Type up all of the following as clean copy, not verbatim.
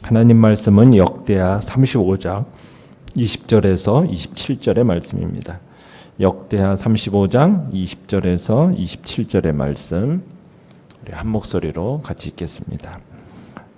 하나님 말씀은 역대하 35장 20절에서 27절의 말씀입니다. 역대하 35장 20절에서 27절의 말씀, 우리 한 목소리로 같이 읽겠습니다.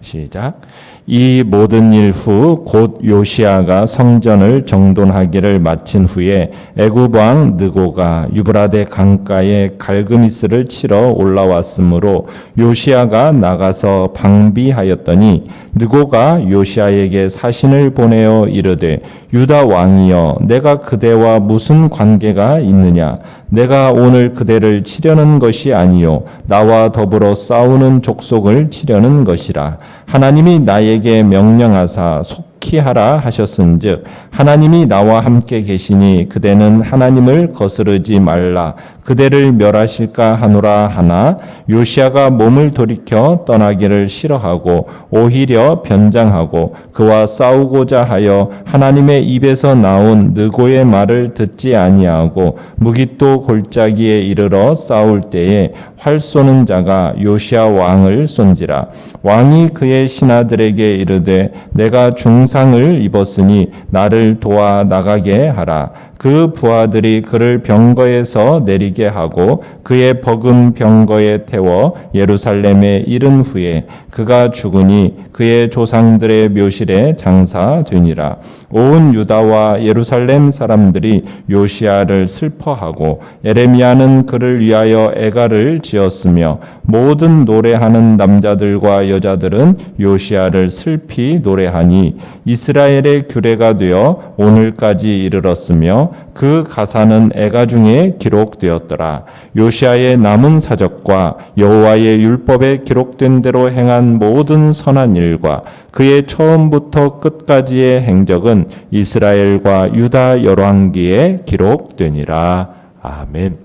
시작. 이 모든 일 후 곧 요시야가 성전을 정돈하기를 마친 후에 애굽 왕 느고가 유브라데 강가에 갈그미스를 치러 올라왔으므로 요시야가 나가서 방비하였더니 느고가 요시야에게 사신을 보내어 이르되 유다 왕이여 내가 그대와 무슨 관계가 있느냐? 내가 오늘 그대를 치려는 것이 아니요 나와 더불어 싸우는 족속을 치려는 것이라. 하나님이 나에게 명령하사 속히 하라 하셨은즉 하나님이 나와 함께 계시니 그대는 하나님을 거스르지 말라. 그대를 멸하실까 하노라 하나 요시야가 몸을 돌이켜 떠나기를 싫어하고 오히려 변장하고 그와 싸우고자 하여 하나님의 입에서 나온 느고의 말을 듣지 아니하고 무깃도 골짜기에 이르러 싸울 때에 활 쏘는 자가 요시야 왕을 쏜지라. 왕이 그의 신하들에게 이르되 내가 중상을 입었으니 나를 도와 나가게 하라. 그 부하들이 그를 병거에서 내리게 하고 그의 버금 병거에 태워 예루살렘에 이른 후에 그가 죽으니 그의 조상들의 묘실에 장사되니라. 온 유다와 예루살렘 사람들이 요시야를 슬퍼하고 에레미야는 그를 위하여 애가를 지었으며 모든 노래하는 남자들과 여자들은 요시야를 슬피 노래하니 이스라엘의 규례가 되어 오늘까지 이르렀으며 그 가사는 애가 중에 기록되었더라. 요시야의 남은 사적과 여호와의 율법에 기록된 대로 행한 모든 선한 일과 그의 처음부터 끝까지의 행적은 이스라엘과 유다 열왕기에 기록되니라. 아멘.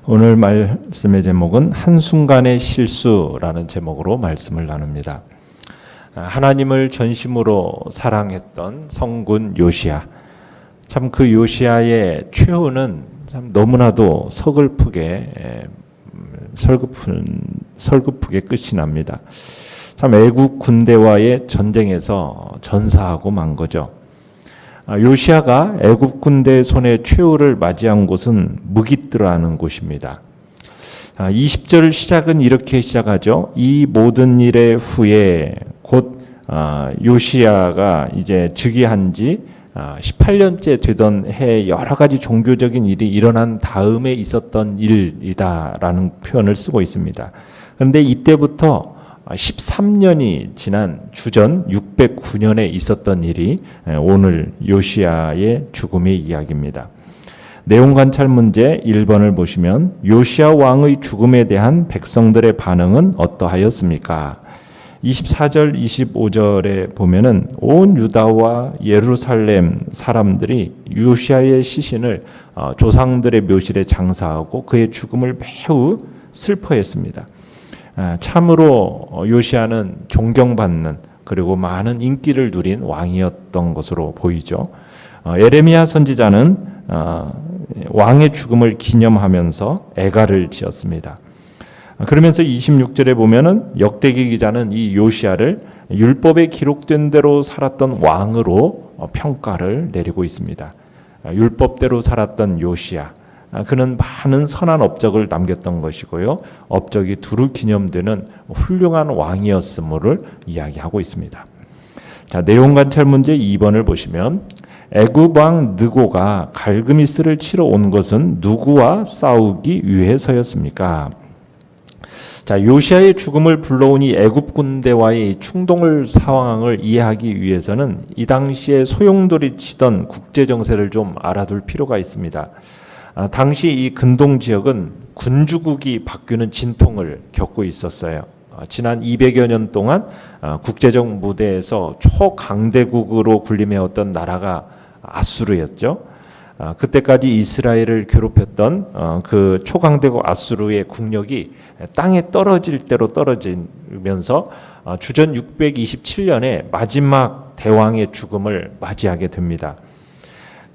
오늘 말씀의 제목은 한순간의 실수라는 제목으로 말씀을 나눕니다. 하나님을 전심으로 사랑했던 성군 요시야. 참 그 요시야의 최후는 참 너무나도 서글프게 끝이 납니다. 참 애국 군대와의 전쟁에서 전사하고 만 거죠. 요시야가 애국 군대의 손에 최후를 맞이한 곳은 무깃드라는 곳입니다. 20절 시작은 이렇게 시작하죠. 이 모든 일의 후에 곧 요시야가 이제 즉위한 지 18년째 되던 해에 여러 가지 종교적인 일이 일어난 다음에 있었던 일이다라는 표현을 쓰고 있습니다. 그런데 이때부터 13년이 지난 주전 609년에 있었던 일이 오늘 요시야의 죽음의 이야기입니다. 내용 관찰 문제 1번을 보시면 요시야 왕의 죽음에 대한 백성들의 반응은 어떠하였습니까? 24절 25절에 보면은 온 유다와 예루살렘 사람들이 요시야의 시신을 조상들의 묘실에 장사하고 그의 죽음을 매우 슬퍼했습니다. 참으로 요시야는 존경받는 그리고 많은 인기를 누린 왕이었던 것으로 보이죠. 에레미야 선지자는 왕의 죽음을 기념하면서 애가를 지었습니다. 그러면서 26절에 보면은 역대기 기자는 이 요시야를 율법에 기록된 대로 살았던 왕으로 평가를 내리고 있습니다. 율법대로 살았던 요시야. 그는 많은 선한 업적을 남겼던 것이고요. 업적이 두루 기념되는 훌륭한 왕이었음을 이야기하고 있습니다. 자, 내용 관찰 문제 2번을 보시면 애굽 왕 느고가 갈그미스를 치러 온 것은 누구와 싸우기 위해서였습니까? 자, 요시야의 죽음을 불러온 이 애굽 군대와의 충돌 상황을 이해하기 위해서는 이 당시에 소용돌이 치던 국제 정세를 좀 알아둘 필요가 있습니다. 당시 이 근동 지역은 군주국이 바뀌는 진통을 겪고 있었어요. 지난 200여 년 동안 국제적 무대에서 초강대국으로 군림해왔던 나라가 아수르였죠. 그때까지 이스라엘을 괴롭혔던 그 초강대국 아수르의 국력이 땅에 떨어질 대로 떨어지면서 주전 627년에 마지막 대왕의 죽음을 맞이하게 됩니다.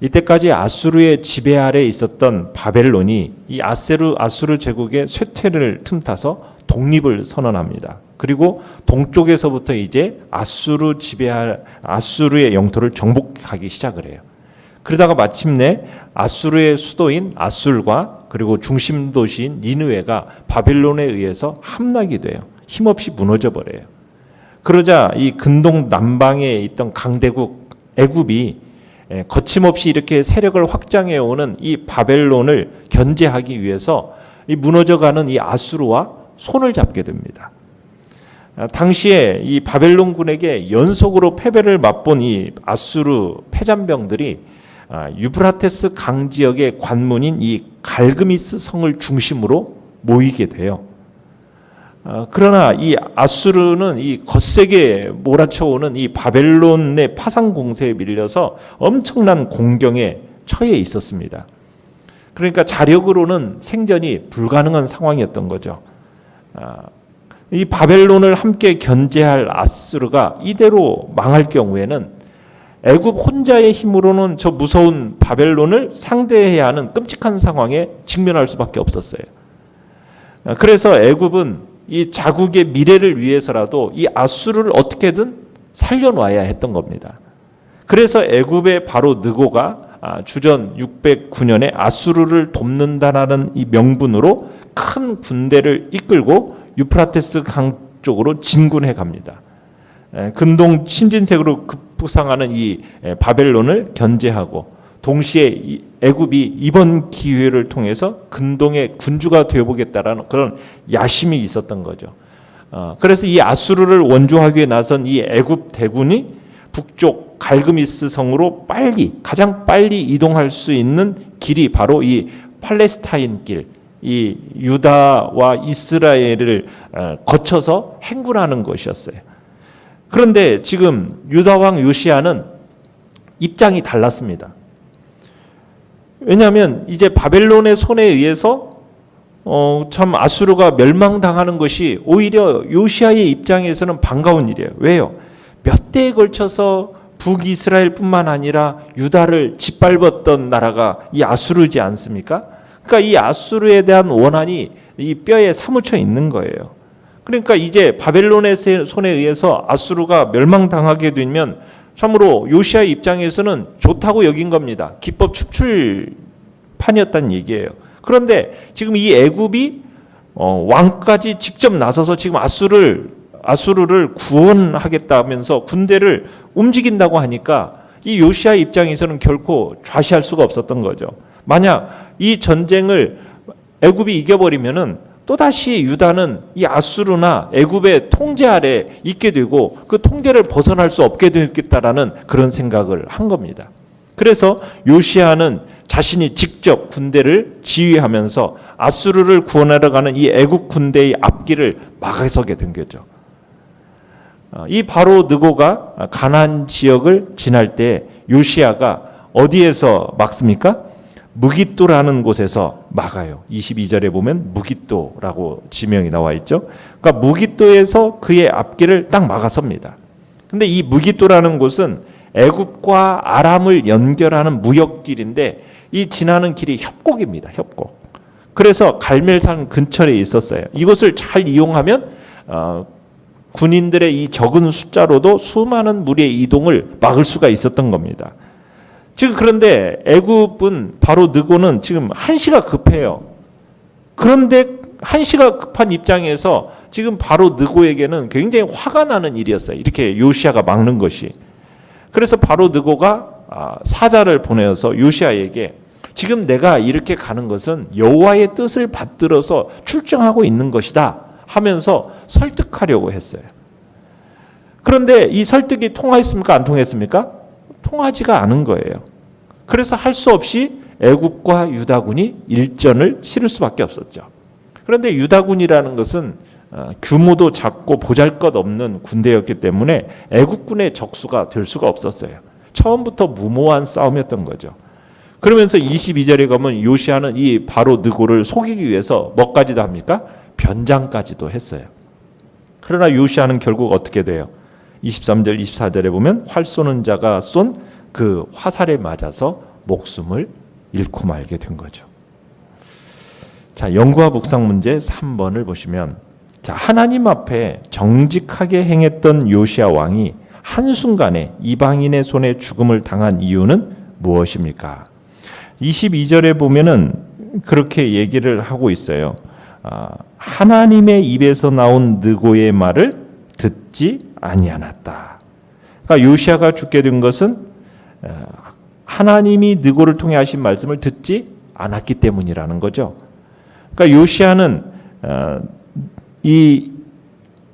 이때까지 아수르의 지배 아래 있었던 바벨론이 이 아수르 제국의 쇠퇴를 틈타서 독립을 선언합니다. 그리고 동쪽에서부터 이제 아수르의 영토를 정복하기 시작을 해요. 그러다가 마침내 아수르의 수도인 아술과 그리고 중심 도시인 니느웨가 바벨론에 의해서 함락이 돼요. 힘없이 무너져 버려요. 그러자 이 근동 남방에 있던 강대국 애굽이 거침없이 이렇게 세력을 확장해 오는 이 바벨론을 견제하기 위해서 이 무너져가는 이 아수르와 손을 잡게 됩니다. 당시에 이 바벨론군에게 연속으로 패배를 맛본 이 아수르 패잔병들이 유브라테스 강 지역의 관문인 이 갈그미스 성을 중심으로 모이게 돼요. 그러나 이 아수르는 이 거세게 몰아쳐오는 이 바벨론의 파상 공세에 밀려서 엄청난 공경에 처해 있었습니다. 그러니까 자력으로는 생존이 불가능한 상황이었던 거죠. 이 바벨론을 함께 견제할 아수르가 이대로 망할 경우에는 애굽 혼자의 힘으로는 저 무서운 바벨론을 상대해야 하는 끔찍한 상황에 직면할 수밖에 없었어요. 그래서 애굽은 이 자국의 미래를 위해서라도 이 아수르를 어떻게든 살려놔야 했던 겁니다. 그래서 애굽의 바로 느고가 주전 609년에 아수르를 돕는다라는 이 명분으로 큰 군대를 이끌고 유프라테스 강 쪽으로 진군해 갑니다. 근동 신진색으로 급부상하는 이 바벨론을 견제하고 동시에 애굽이 이번 기회를 통해서 근동의 군주가 되어보겠다라는 그런 야심이 있었던 거죠. 그래서 이 아수르를 원조하기 위해 나선 이 애굽 대군이 북쪽 갈그미스 성으로 가장 빨리 이동할 수 있는 길이 바로 이 팔레스타인 길, 이 유다와 이스라엘을 거쳐서 행군하는 것이었어요. 그런데 지금 유다 왕 요시야는 입장이 달랐습니다. 왜냐하면 이제 바벨론의 손에 의해서 참 아수르가 멸망당하는 것이 오히려 요시야의 입장에서는 반가운 일이에요. 왜요? 몇 대에 걸쳐서 북이스라엘뿐만 아니라 유다를 짓밟았던 나라가 이 아수르지 않습니까? 그러니까 이 아수르에 대한 원한이 이 뼈에 사무쳐 있는 거예요. 그러니까 이제 바벨론의 손에 의해서 아수르가 멸망당하게 되면 참으로 요시야의 입장에서는 좋다고 여긴 겁니다. 기법 축출판이었다는 얘기예요. 그런데 지금 이 애굽이 왕까지 직접 나서서 지금 아수르를 구원하겠다면서 군대를 움직인다고 하니까 이 요시야의 입장에서는 결코 좌시할 수가 없었던 거죠. 만약 이 전쟁을 애굽이 이겨버리면은 또다시 유다는 이 아수르나 애굽의 통제 아래 있게 되고 그 통제를 벗어날 수 없게 되겠다라는 그런 생각을 한 겁니다. 그래서 요시야는 자신이 직접 군대를 지휘하면서 아수르를 구원하러 가는 이 애굽 군대의 앞길을 막아서게 된 거죠. 이 바로 느고가 가나안 지역을 지날 때 요시야가 어디에서 막습니까? 무깃도라는 곳에서 막아요. 22절에 보면 무깃도라고 지명이 나와 있죠. 그러니까 무깃도에서 그의 앞길을 딱 막아섭니다. 근데 이 무깃도라는 곳은 애굽과 아람을 연결하는 무역길인데 이 지나는 길이 협곡입니다. 협곡. 그래서 갈멜산 근처에 있었어요. 이곳을 잘 이용하면 군인들의 이 적은 숫자로도 수많은 무리의 이동을 막을 수가 있었던 겁니다. 지금 그런데 애굽은 바로 느고는 지금 한시가 급해요. 그런데 한시가 급한 입장에서 지금 바로 느고에게는 굉장히 화가 나는 일이었어요. 이렇게 요시야가 막는 것이. 그래서 바로 느고가 사자를 보내어서 요시야에게 지금 내가 이렇게 가는 것은 여호와의 뜻을 받들어서 출정하고 있는 것이다 하면서 설득하려고 했어요. 그런데 이 설득이 통했습니까? 안 통했습니까? 통하지가 않은 거예요. 그래서 할 수 없이 애굽과 유다군이 일전을 치를 수밖에 없었죠. 그런데 유다군이라는 것은 규모도 작고 보잘것없는 군대였기 때문에 애국군의 적수가 될 수가 없었어요. 처음부터 무모한 싸움이었던 거죠. 그러면서 22절에 가면 요시야는 이 바로 느고를 속이기 위해서 뭐까지도 합니까? 변장까지도 했어요. 그러나 요시야는 결국 어떻게 돼요? 23절, 24절에 보면 활 쏘는 자가 쏜 그 화살에 맞아서 목숨을 잃고 말게 된 거죠. 자, 영구와 묵상 문제 3번을 보시면 자, 하나님 앞에 정직하게 행했던 요시야 왕이 한순간에 이방인의 손에 죽음을 당한 이유는 무엇입니까? 22절에 보면은 그렇게 얘기를 하고 있어요. 하나님의 입에서 나온 느고의 말을 듣지 아니하였다. 그러니까 요시야가 죽게 된 것은 하나님이 느고를 통해 하신 말씀을 듣지 않았기 때문이라는 거죠. 그러니까 요시야는 이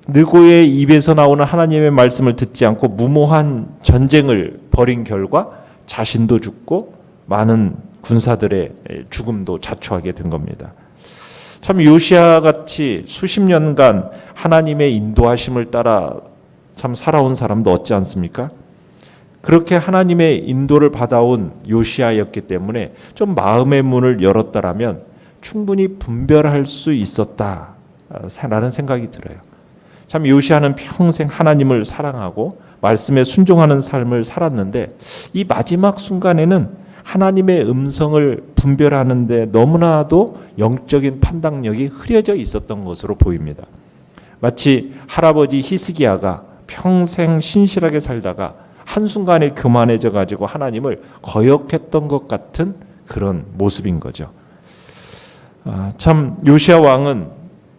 느고의 입에서 나오는 하나님의 말씀을 듣지 않고 무모한 전쟁을 벌인 결과 자신도 죽고 많은 군사들의 죽음도 자초하게 된 겁니다. 참 요시야 같이 수십 년간 하나님의 인도하심을 따라 참 살아온 사람도 없지 않습니까? 그렇게 하나님의 인도를 받아온 요시야였기 때문에 좀 마음의 문을 열었다라면 충분히 분별할 수 있었다라는 생각이 들어요. 참 요시야는 평생 하나님을 사랑하고 말씀에 순종하는 삶을 살았는데 이 마지막 순간에는 하나님의 음성을 분별하는데 너무나도 영적인 판단력이 흐려져 있었던 것으로 보입니다. 마치 할아버지 히스기야가 평생 신실하게 살다가 한순간에 교만해져 가지고 하나님을 거역했던 것 같은 그런 모습인 거죠. 참 요시야 왕은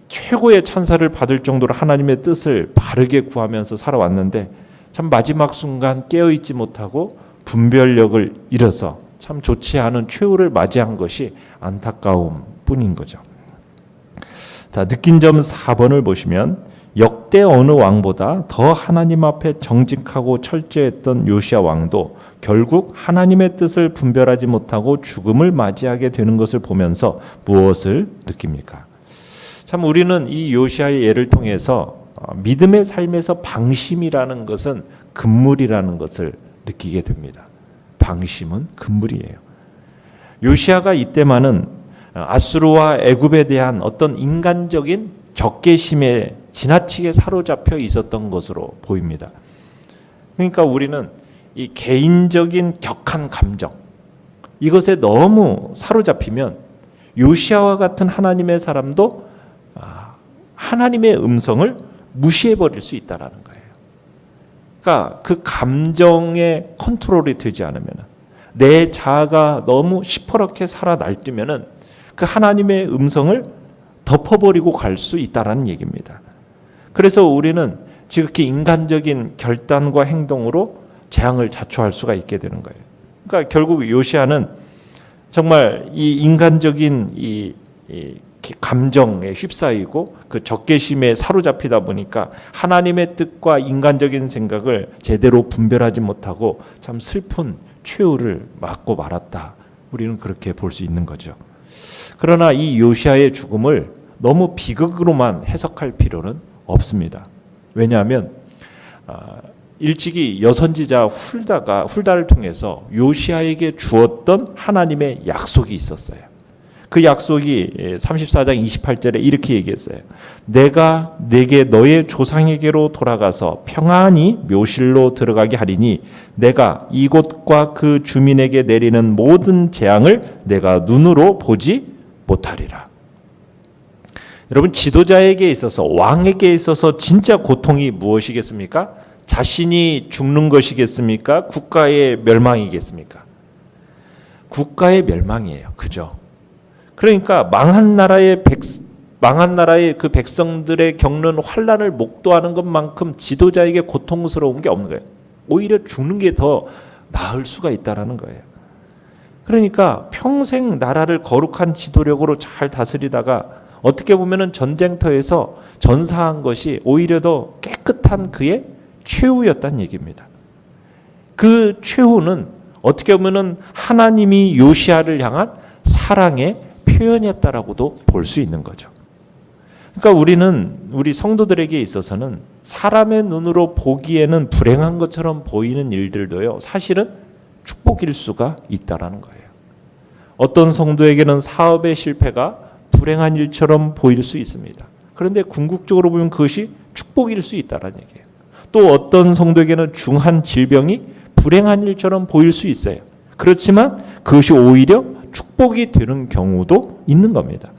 최고의 찬사를 받을 정도로 하나님의 뜻을 바르게 구하면서 살아왔는데 참 마지막 순간 깨어있지 못하고 분별력을 잃어서 참 좋지 않은 최후를 맞이한 것이 안타까움 뿐인 거죠. 자, 느낀 점 4번을 보시면 역대 어느 왕보다 더 하나님 앞에 정직하고 철저했던 요시야 왕도 결국 하나님의 뜻을 분별하지 못하고 죽음을 맞이하게 되는 것을 보면서 무엇을 느낍니까? 참 우리는 이 요시야의 예를 통해서 믿음의 삶에서 방심이라는 것은 금물이라는 것을 느끼게 됩니다. 방심은 금물이에요. 요시야가 이때만은 아수르와 애굽에 대한 어떤 인간적인 적개심에 지나치게 사로잡혀 있었던 것으로 보입니다. 그러니까 우리는 이 개인적인 격한 감정 이것에 너무 사로잡히면 요시야와 같은 하나님의 사람도 하나님의 음성을 무시해버릴 수 있다라는 거예요. 그러니까 그 감정에 컨트롤이 되지 않으면 내 자아가 너무 시퍼렇게 살아 날뛰면은 그 하나님의 음성을 덮어버리고 갈 수 있다라는 얘기입니다. 그래서 우리는 지극히 인간적인 결단과 행동으로 재앙을 자초할 수가 있게 되는 거예요. 그러니까 결국 요시야는 정말 이 인간적인 이 감정에 휩싸이고 그 적개심에 사로잡히다 보니까 하나님의 뜻과 인간적인 생각을 제대로 분별하지 못하고 참 슬픈 최후를 맞고 말았다. 우리는 그렇게 볼 수 있는 거죠. 그러나 이 요시야의 죽음을 너무 비극으로만 해석할 필요는 없습니다. 왜냐하면 일찍이 여선지자 훌다를 통해서 요시야에게 주었던 하나님의 약속이 있었어요. 그 약속이 34장 28절에 이렇게 얘기했어요. 내가 내게 너의 조상에게로 돌아가서 평안히 묘실로 들어가게 하리니 내가 이곳과 그 주민에게 내리는 모든 재앙을 내가 눈으로 보지 못하리라. 여러분 지도자에게 있어서 왕에게 있어서 진짜 고통이 무엇이겠습니까? 자신이 죽는 것이겠습니까? 국가의 멸망이겠습니까? 국가의 멸망이에요. 그죠? 그러니까 망한 나라의 그 백성들의 겪는 환난을 목도하는 것만큼 지도자에게 고통스러운 게 없는 거예요. 오히려 죽는 게 더 나을 수가 있다라는 거예요. 그러니까 평생 나라를 거룩한 지도력으로 잘 다스리다가 어떻게 보면은 전쟁터에서 전사한 것이 오히려 더 깨끗한 그의 최후였다는 얘기입니다. 그 최후는 어떻게 보면은 하나님이 요시야를 향한 사랑의 표현이었다라고도 볼 수 있는 거죠. 그러니까 우리 성도들에게 있어서는 사람의 눈으로 보기에는 불행한 것처럼 보이는 일들도요, 사실은 축복일 수가 있다라는 거예요. 어떤 성도에게는 사업의 실패가 불행한 일처럼 보일 수 있습니다. 그런데 궁극적으로 보면 그것이 축복일 수 있다라는 얘기예요. 또 어떤 성도에게는 중한 질병이 불행한 일처럼 보일 수 있어요. 그렇지만 그것이 오히려 축복이 되는 경우도 있는 겁니다.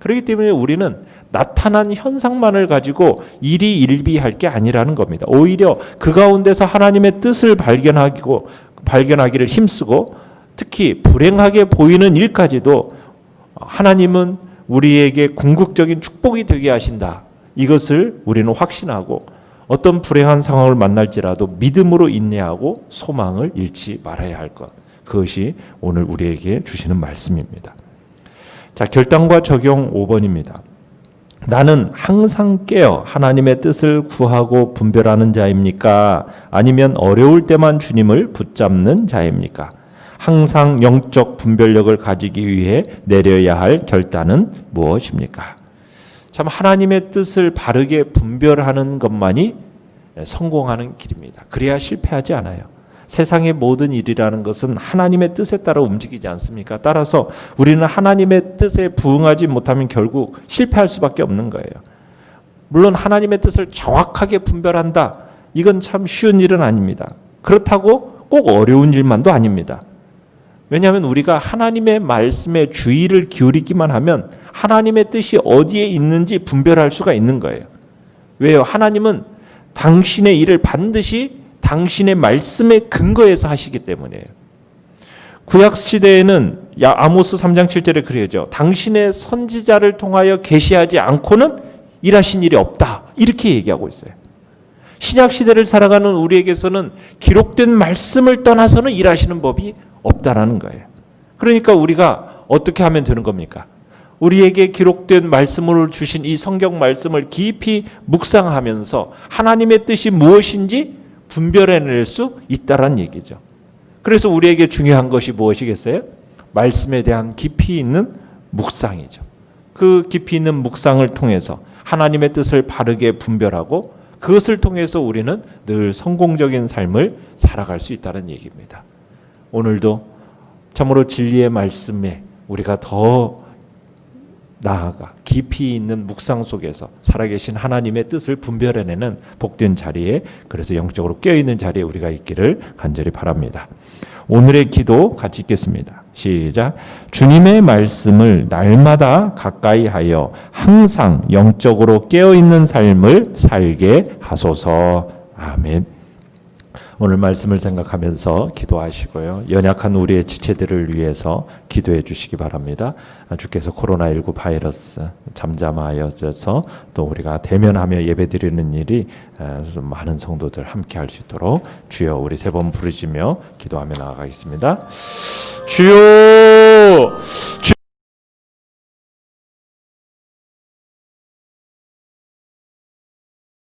그렇기 때문에 우리는 나타난 현상만을 가지고 일희일비할 게 아니라는 겁니다. 오히려 그 가운데서 하나님의 뜻을 발견하기를 힘쓰고 특히 불행하게 보이는 일까지도 하나님은 우리에게 궁극적인 축복이 되게 하신다. 이것을 우리는 확신하고 어떤 불행한 상황을 만날지라도 믿음으로 인내하고 소망을 잃지 말아야 할 것. 그것이 오늘 우리에게 주시는 말씀입니다. 자, 결단과 적용 5번입니다. 나는 항상 깨어 하나님의 뜻을 구하고 분별하는 자입니까? 아니면 어려울 때만 주님을 붙잡는 자입니까? 항상 영적 분별력을 가지기 위해 내려야 할 결단은 무엇입니까? 참 하나님의 뜻을 바르게 분별하는 것만이 성공하는 길입니다. 그래야 실패하지 않아요. 세상의 모든 일이라는 것은 하나님의 뜻에 따라 움직이지 않습니까? 따라서 우리는 하나님의 뜻에 부응하지 못하면 결국 실패할 수밖에 없는 거예요. 물론 하나님의 뜻을 정확하게 분별한다. 이건 참 쉬운 일은 아닙니다. 그렇다고 꼭 어려운 일만도 아닙니다. 왜냐하면 우리가 하나님의 말씀에 주의를 기울이기만 하면 하나님의 뜻이 어디에 있는지 분별할 수가 있는 거예요. 왜요? 하나님은 당신의 일을 반드시 당신의 말씀에 근거해서 하시기 때문이에요. 구약 시대에는 아모스 3장 7절에 그러죠. 당신의 선지자를 통하여 계시하지 않고는 일하신 일이 없다. 이렇게 얘기하고 있어요. 신약 시대를 살아가는 우리에게서는 기록된 말씀을 떠나서는 일하시는 법이 없다라는 거예요. 그러니까 우리가 어떻게 하면 되는 겁니까? 우리에게 기록된 말씀으로 주신 이 성경 말씀을 깊이 묵상하면서 하나님의 뜻이 무엇인지 분별해낼 수 있다라는 얘기죠. 그래서 우리에게 중요한 것이 무엇이겠어요? 말씀에 대한 깊이 있는 묵상이죠. 그 깊이 있는 묵상을 통해서 하나님의 뜻을 바르게 분별하고 그것을 통해서 우리는 늘 성공적인 삶을 살아갈 수 있다는 얘기입니다. 오늘도 참으로 진리의 말씀에 우리가 더 나아가 깊이 있는 묵상 속에서 살아계신 하나님의 뜻을 분별해내는 복된 자리에, 그래서 영적으로 깨어있는 자리에 우리가 있기를 간절히 바랍니다. 오늘의 기도 같이 읽겠습니다. 시작. 주님의 말씀을 날마다 가까이 하여 항상 영적으로 깨어있는 삶을 살게 하소서. 아멘. 오늘 말씀을 생각하면서 기도하시고요. 연약한 우리의 지체들을 위해서 기도해 주시기 바랍니다. 주께서 코로나19 바이러스 잠잠하여져서 또 우리가 대면하며 예배드리는 일이 많은 성도들 함께 할 수 있도록 주여, 우리 세 번 부르시며 기도하며 나아가겠습니다. 주여,